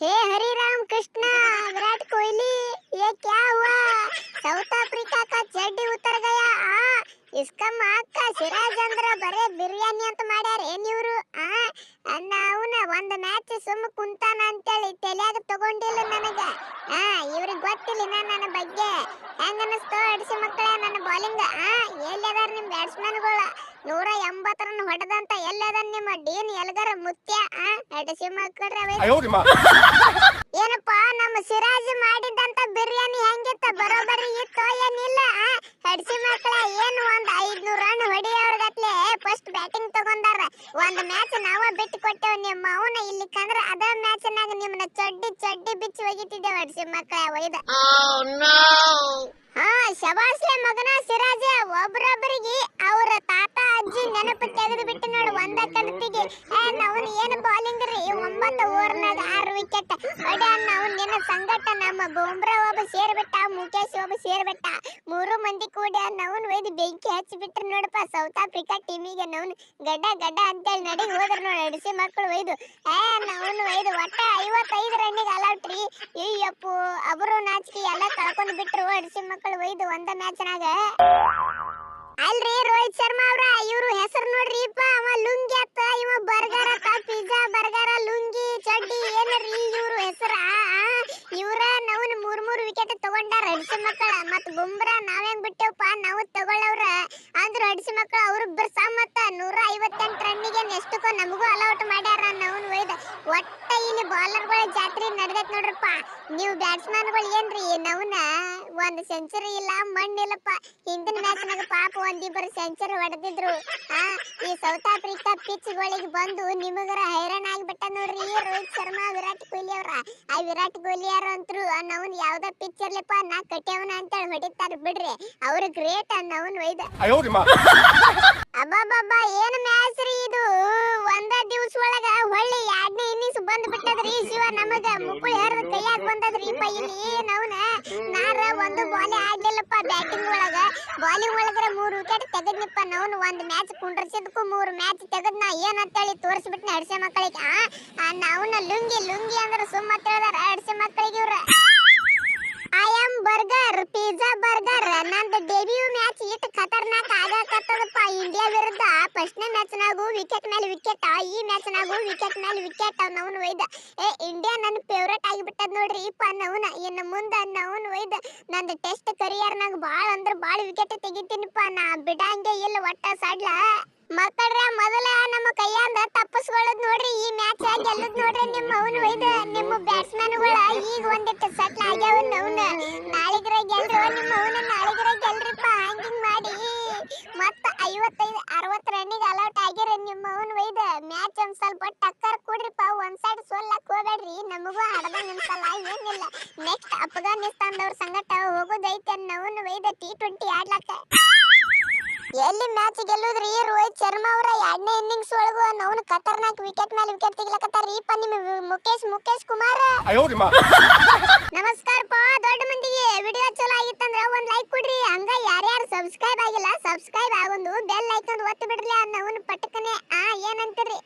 हे हरी राम कृष्णा, विराट कोहली ये क्या हुआ? साउथ अफ्रीका का चड्डी उतर गया इसका माँ का ಸಿರಾಜ್ ಅಂದ್ರ ಬರೇ ಬಿರಿಯಾನಿ ಅಂತ ಮಾಡ್ಯಾರ ಏನ್ ಇವ್ರು ಅವನ ಒಂದ್ ಮ್ಯಾಚ್ ಸುಮ್ಮ ಕುಂತಾನ ಅಂತೇಳಿ ತಲೆಯಾಗ ತಗೊಂಡಿಲ್ಲ ನನಗ ಇವ್ರಿಗೆ ಗೊತ್ತಿಲ್ಲ ನನ್ನ ಬಗ್ಗೆ ಹೆಂಗ ಅನಿಸ್ತು ಅಡಿಸಿ ಮಕ್ಕಳೇ ನನ್ನ ಬೌಲಿಂಗ್ ಎಲ್ಲದಾರ ನಿಮ್ ಬ್ಯಾಟ್ಸ್ಮನ್ಗಳು 180 ರನ್ ಹೊಡೆದಂತ ಎಲ್ಲದ ನಿಮ್ಮ ಡೀನ್ ಎಲ್ಗರ ಮುತ್ಯ ಅಡಿಸಿ ಮಕ್ಕಳ್ರೆ ಏನಪ್ಪಾ ನಮ್ಮ ಸಿರಾಜ್ ಮಾಡಿದಂತ ಬಿರಿಯಾನಿ ಹೆಂಗಿತ್ತ ಬರೋಬರಿ ಇತ್ತು ಏನಿಲ್ಲ ಅಡಿಸಿ ಮಕ್ಕಳೇ ಏನು ಒಂದ್ 500 ರನ್ ಹೊಡಿಯೋರ್ಗತ್ಲೆ ಫಸ್ಟ್ ಬ್ಯಾಟಿಂಗ್ ತಗೊಂಡಾರ ಒಂದ್ ಮ್ಯಾಚ್ ನಾವ ಬಿಟ್ಟು ಕೊಟ್ಟೆವ್ ನಿಮ್ಮ ಅವನ ಇಲ್ಲಿ ಕಂದ್ರ ಅದ ಮ್ಯಾಚ್ ನಾಗ ನಿಮ್ಮನ್ನ ಚಡ್ಡಿ ಬಿಚ್ಚಿ ಹೋಗಿತಿದ್ದೇವೆ ಅಡಿಸಿ ಮಕ್ಕಳೇ ಒಯ್ದ ಶಬಾಸ್ಲೆ ಮಗನ ಸಿರಾಜ ಒಬ್ರೊಬ್ಬರಿಗೆ ಅವ್ರ ತಾತ ಅಜ್ಜಿ ನೆನಪು ತೆಗೆದು ಬಿಟ್ಟು ನೋಡು ಒಂದ ಕಣತಿಗೆ ನಾವು ಏನು ಬೌಲಿಂಗ್ ರೀ 9 ಓವರ್ನಾಗ 6 ವಿಕೆಟ್ ಅಡ ನಾವು ನಿನ್ನ ಸಂಗಟ ನಮ್ಮ ಬುಮ್ರಾ ಒಬ್ಬ ಸೇರ್ಬಿಟ್ಟ ಮುಕೇಶ್ ಒಬ್ಬ ಸೇರ್ಬಿಟ್ಟ 3 ಮಂದಿ ಕೂಡಿ ನಾವು ಒಯ್ದು ಬೆಂಕಿ ಹಚ್ಚಿ ಬಿಟ್ರು ನೋಡಪ್ಪ ಸೌತ್ ಆಫ್ರಿಕಾ ಟೀಮಿಗೆ ನಾವು ಗಡ್ಡ ಅಂತೇಳಿ ನಡಿ ಹೋದ್ರು ನೋಡಿ ಅಡಿಸಿ ಮಕ್ಕಳು ಒಯ್ದು ನಾವು ಒಯ್ದು ಒಟ್ಟ 55 ರನ್ನಿಗೆ ಅಲೌಟ್ ರೀ ಅಯ್ಯಪ್ಪು ಅವರು ನಾಚಿಕೆ ಎಲ್ಲ ಕಳ್ಕೊಂಡು ಬಿಟ್ರು ಅಡಿಸಿ ಮಕ್ಕಳು ಒಯ್ದು ಒಂದ ಮ್ಯಾಚ್ ನಾಗ ಅಲ್ರಿ ರೋಹಿತ್ ಶರ್ಮಾ ಅವ್ರ ಇವ್ರು ಹೆಸರು ನೋಡ್ರಿಪ್ಪ ಅವ ಲುಂಗಿ ಅತ್ತ ಇವ ಬರ್ಗರ್ ಅತ್ತ ಪಿಜ್ಜಾ ಬರ್ಗರ್ ಲುಂಗಿ ಚಡ್ಡಿ ಏನರಿ ಇವ್ರು ಹೆಸರ ಇವ್ರ ನಾವನ್ 3 ವಿಕೆಟ್ ತಗೊಂಡಾರ ಅಡಿಸಿ ಮಕ್ಕಳ ಮತ್ ಬುಮ್ರಾ ನಾವೇನ್ ಬಿಟ್ಟೇವಪ್ಪ ನಾವು ತಗೊಳ್ಳವ್ರ ಅಂದ್ರ ಅಡಿಸಿ ಮಕ್ಕಳ ಅವ್ರ ಬಿರ್ಸಾ ಮತ್ತ 158 ರನ್ನಿಗೆ ಎಷ್ಟಕ್ಕೋ ನಮಗೂ ಅಲೌಟ್ ಮಾಡ್ಯಾರ ನಾವನ್ ಒಯ್ದ ಒಟ್ಟ ಇಲ್ಲಿ ಬೌಲರ್ಗಳ ಜಾತ್ರೆ ನಡೆದೈತ್ ನೋಡ್ರಪ್ಪ ನೀವು ಬ್ಯಾಟ್ಸ್ಮನ್ಗಳು ಏನ್ರಿ ನಾವನ ಒಂದ್ ಸೆಂಚುರಿ ಇಲ್ಲ ಮಣ್ಣಿಲ್ಲಪ್ಪ ಹಿಂದಿನ ಮ್ಯಾಚ್ ನಾಗ ಪಾಪ ಒಂದಿಬ್ಬರು ಸೆಂಚುರಿ ಹೊಡೆದಿದ್ರು ಈ ಸೌತ್ ಆಫ್ರಿಕಾ ಪಿಚ್ ಗಳಿಗೆ ಬಂದು ನಿಮಗರ ಹೈರಾಣ ಆಗಿಬಿಟ್ಟ ನೋಡ್ರಿ ರೋಹಿತ್ ಶರ್ಮಾ ವಿರಾಟ್ ಕೊಹ್ಲಿ ಅವ್ರ ವಿರಾಟ್ ಕೊಹ್ಲಿ ಯಾರು ಅಂತರು ನಾವನ್ ಯಾವ್ದ ಪಿಚ್ ಇರ್ಲಿಪ್ಪ ನಾ ಕಟ್ಯವನ ಅಂತ ಹೊಡಿತಾರ ಬಿಡ್ರಿ ಅವ್ರ ಗ್ರೇಟ್ ನಾವನ್ ಒಯ್ದ ಅಬ್ಬಬ್ಬಬ್ಬ ಏನ್ ಮ್ಯಾಚ್ ರೀ ಇದು ಒಂದ ದಿವಸ ಒಳಗ ಹೊಳ್ಳಿ 2ನೇ ಇನ್ನಿಂಗ್ಸ್ ಬಂದ್ ಬಿಟ್ಟದ್ರಿ ಶಿವ ನಮಗ ಮುಕ್ಕುಳಿ ಹರಿದ ಕೈಯಾಗ ಬಂದದ್ರಿಪ್ಪ ಇಲ್ಲಿ ನಾವನ ನಾರ ಒಂದು ಬಾಲ್ ಆಡ್ಲಿಲ್ಲಪ್ಪ ಬ್ಯಾಟಿಂಗ್ ಒಳಗ ಬಾಲಿಂಗ್ ಒಳಗರ 3 ವಿಕೆಟ್ ತೆಗೆದ್ನಿಪ್ಪ ನಾವನ್ ಒಂದ್ ಮ್ಯಾಚ್ ಕುಂಡ್ರಸಿದ್ಕು 3 ಮ್ಯಾಚ್ ತೆಗೆದ್ ನಾ ಏನಂತೇಳಿ ತೋರಿಸ್ಬಿಟ್ನಿ ಅಡಿಸಿ ಮಕ್ಕಳಿಗೆ ನಾವನ ಲುಂಗಿ ಅಂದ್ರೆ ಸುಮ್ಮ ತಿಳಿದಾರ ಅಡಿಸಿ ಮಕ್ಕಳಿಗೆ ಇವ್ರ I am burger pizza burger ನಂದು debut match it Khatarnak ಆಗಕತ್ತದಪ್ಪ India ವಿರುದ್ಧ ಫಸ್ಟ್ನೇ ಮ್ಯಾಚ್ ನಾಗು ವಿಕೆಟ್ ಮೇಲೆ ವಿಕೆಟ್ ಈ ಮ್ಯಾಚ್ ನಾಗು ವಿಕೆಟ್ ಮೇಲೆ ವಿಕೆಟ್ ನವನು ಒಯ್ದ ಇಂಡಿಯಾ ನನ್ನ ಫೇವರೇಟ್ ಆಗಿಬಿಟ್ಟದ ನೋಡ್ರಿ ಇಪ್ಪ ನವನ ಇನ್ನು ಮುಂದ ನವನು ಒಯ್ದ ನಂದು ಟೆಸ್ಟ್ ಕರಿಯರ್ ನಾಗ ಬಾಳ ವಿಕೆಟ್ ತೆಗಿತೀನಿಪ್ಪ ನಾ ಬಿಡಂಗೆ ಇಲ್ಲ ಒಟ್ಟ ಸಡ್ಲ ಮಕ್ಕಳ್ರ ಮೊದಲ ನಮ್ಮ ಕೈಯಿಂದ ತಪ್ಪಿಸ್ಕೊಳ್ಳೋದು ನೋಡ್ರಿ ಈ ಮ್ಯಾಚ್ ಗೆಲ್ಲದ್ ನೋಡ್ರಿ ನಿಮ್ಮ ಅವನು ಒಯ್ದ ನಿಮ್ಮ ಬ್ಯಾಟ್ಸ್ಮನ್ಗಳ ಈಗ ಒಂದಿಟ್ಟು ಸಟ್ಲ್ ಆಗ್ಯಾವ ಅವನ ನಾಳಿಗರ ಗೆಲ್ರು ನಿಮ್ಮ ಅವನ ನಾಳಿಗರ ಗೆಲ್ರಿಪ್ಪ ಹ್ಯಾಂಗಿಂಗ್ ಮಾಡಿ ಮತ್ತ 55-60 ರನ್ನಿಗೆ ಅಲೌಟ್ ಆಗ್ಯಾರ ನಿಮ್ಮ ಅವನು ಒಯ್ದ ಮ್ಯಾಚ್ ಒಂದ್ ಸ್ವಲ್ಪ ಟಕ್ಕರ್ ಕೊಡ್ರಿಪ್ಪ ಒಂದ್ ಸೈಡ್ ಸೋಲ್ಲಕ್ ಹೋಗ್ಬೇಡ್ರಿ ನಮಗೂ ಹಡದಂಗ ಅನ್ಸಲ್ಲ ಏನಿಲ್ಲ ನೆಕ್ಸ್ಟ್ ಅಫ್ಘಾನಿಸ್ತಾನದವ್ರ ಸಂಗಟ ಹೋಗೋದೈತೆ ಅವನು ಒಯ್ದ T20 ಆಡ್ಲಕ್ಕ ಎಲ್ಲಿ ಮ್ಯಾಚ್ ಗೆಲ್ಲುದ್ರಿ ರೋಹಿತ್ ಶರ್ಮಾ ಅವರ 2ನೇ ಇನ್ನಿಂಗ್ಸ್ ಒಳಗೂ ನಾವು ಖತರ್ನಾಕ್ ವಿಕೆಟ್ ಮೇಲೆ ವಿಕೆಟ್ ತೆಗಿಲಕತ್ತಾರೀಪ ನಿಮ್ಮ ಮುಕೇಶ್ ಕುಮಾರ್ ನಮಸ್ಕಾರಪ್ಪ ದೊಡ್ಡ ಮಂದಿಗೆ ವಿಡಿಯೋ ಚಲೋ ಆಗಿತ್ತಂದ್ರ ಒಂದ್ ಲೈಕ್ ಕೊಡ್ರಿ ಹಂಗ ಯಾರ್ಯಾರು ಸಬ್ಸ್ಕ್ರೈಬ್ ಆಗಿಲ್ಲ ಸಬ್ಸ್ಕ್ರೈಬ್ ಆಗೊಂದು ಬೆಲ್ ಐಕಾನ್ ಒತ್ತಿ ಬಿಡ್ರಿ ಅನ್ನವನ್ನ ಪಟಕನೆ ಏನಂತೀರಿ